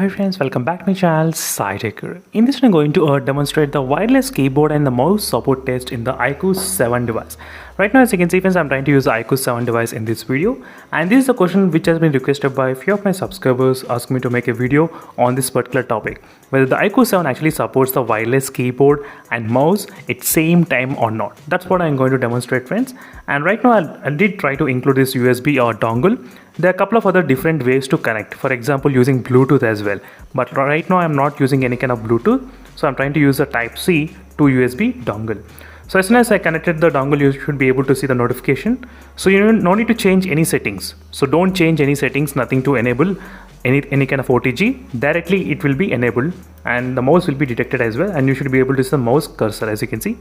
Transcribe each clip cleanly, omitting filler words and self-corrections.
Hi friends, welcome back to my channel SciTaker. In this I'm going to demonstrate the wireless keyboard and the mouse support test in the iQOO 7 device. Right now, as you can see friends, I'm trying to use the iQOO 7 device in this video, and this is a question which has been requested by a few of my subscribers asking me to make a video on this particular topic, whether the iQOO 7 actually supports the wireless keyboard and mouse at same time or not. That's what I'm going to demonstrate friends. And right now I did try to include this USB or dongle. There are a couple of other different ways to connect, for example using Bluetooth as well, but right now I'm not using any kind of Bluetooth, so I'm trying to use a Type-C to USB dongle. So as soon as I connected the dongle, you should be able to see the notification. So you no need to change any settings, so don't change any settings, nothing to enable any kind of OTG. Directly it will be enabled and the mouse will be detected as well, and you should be able to see the mouse cursor. As you can see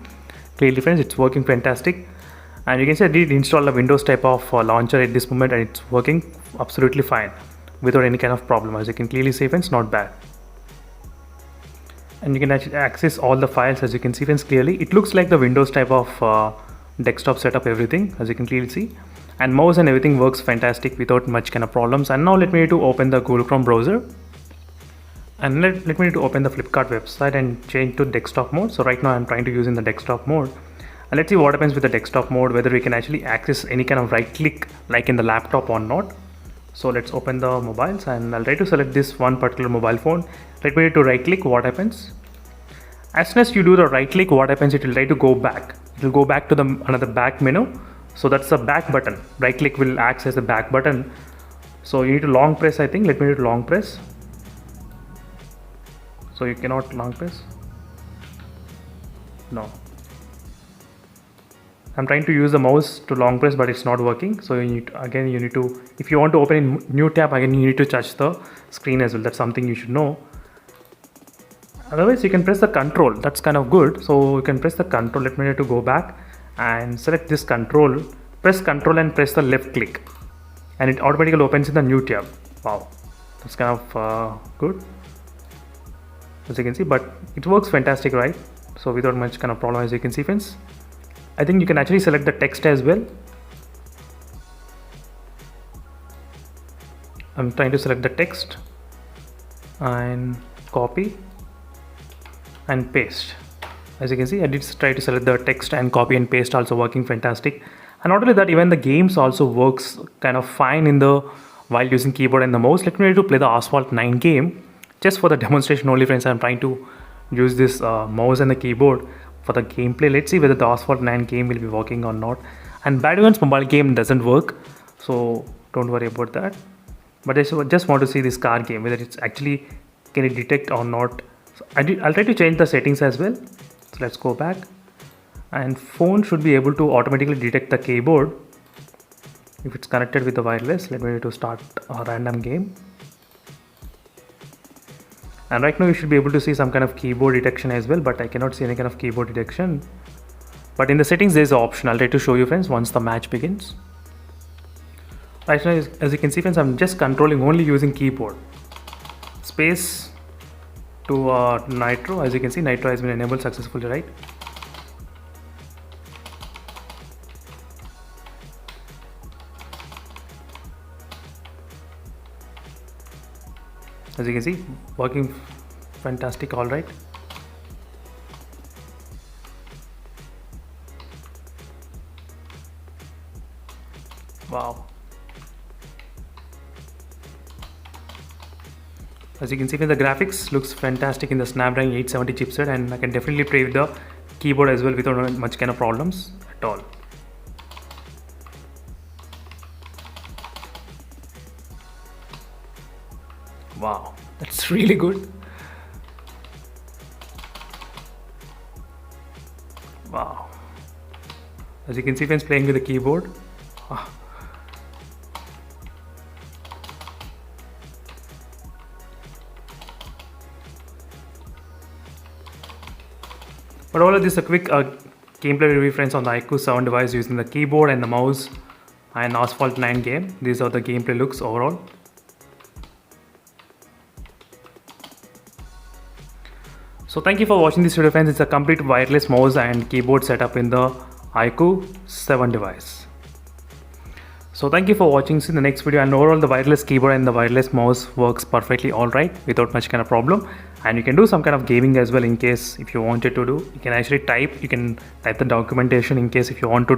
clearly friends, it's working fantastic. And you can see I did install a Windows type of launcher at this moment, and it's working absolutely fine without any kind of problem. As you can clearly see friends, not bad. And you can actually access all the files. As you can see friends, clearly it looks like the Windows type of desktop setup, everything, as you can clearly see. And mouse and everything works fantastic without much kind of problems. And now let me to open the Google Chrome browser, and let me to open the Flipkart website and change to desktop mode. So right now I'm trying to use in the desktop mode. And let's see what happens with the desktop mode, whether we can actually access any kind of right click like in the laptop or not. So let's open the mobiles, and I'll try to select this one particular mobile phone. Let me to right click. What happens? As soon as you do the right click, what happens? It will try to go back. It will go back to the another back menu. So that's the back button. Right click will act as the back button. So you need to long press, I think. Let me to long press. So you cannot long press. No. I'm trying to use the mouse to long press, but it's not working. So you need to, if you want to open a new tab again, you need to touch the screen as well. That's something you should know. Otherwise you can press the control. That's kind of good. So you can press the control. Let me to go back and select this control. Press control and press the left click, and it automatically opens in the new tab. Wow, that's kind of good, as you can see. But it works fantastic, right? So without much kind of problem, as you can see friends. I think you can actually select the text as well. I'm trying to select the text and copy and paste. As you can see, I did try to select the text and copy and paste, also working fantastic. And not only that, even the games also works kind of fine in the while using keyboard and the mouse. Let me to play the Asphalt 9 game just for the demonstration only friends. I'm trying to use this mouse and the keyboard for the gameplay. Let's see whether the Asphalt 9 game will be working or not. And Badwan's mobile game doesn't work, so don't worry about that. But I just want to see this car game, whether it's actually can it detect or not. So I'll try to change the settings as well. So let's go back, and phone should be able to automatically detect the keyboard if it's connected with the wireless. Let me to start a random game. And right now you should be able to see some kind of keyboard detection as well, but I cannot see any kind of keyboard detection. But in the settings there is an option. I'll try to show you friends once the match begins. Right now, as you can see friends, I'm just controlling only using keyboard. Space to Nitro. As you can see, Nitro has been enabled successfully, right? As you can see, working fantastic. All right. Wow. As you can see, the graphics looks fantastic in the Snapdragon 870 chipset, and I can definitely play with the keyboard as well without much kind of problems at all. Wow, that's really good. Wow. As you can see friends, playing with the keyboard. But all of this a quick gameplay review friends on the iQOO 7 device using the keyboard and the mouse and Asphalt 9 game. These are the gameplay looks overall. So thank you for watching this video friends. It's a complete wireless mouse and keyboard setup in the iQOO 7 device. So thank you for watching. See the next video, and overall the wireless keyboard and the wireless mouse works perfectly alright without much kind of problem. And you can do some kind of gaming as well in case if you wanted to do. You can actually type, you can type the documentation in case if you want to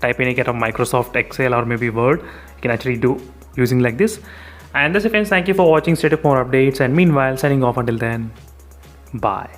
type any kind of Microsoft Excel or maybe Word, you can actually do using like this. And that's it friends, thank you for watching. Stay tuned for more updates, and meanwhile signing off until then, bye.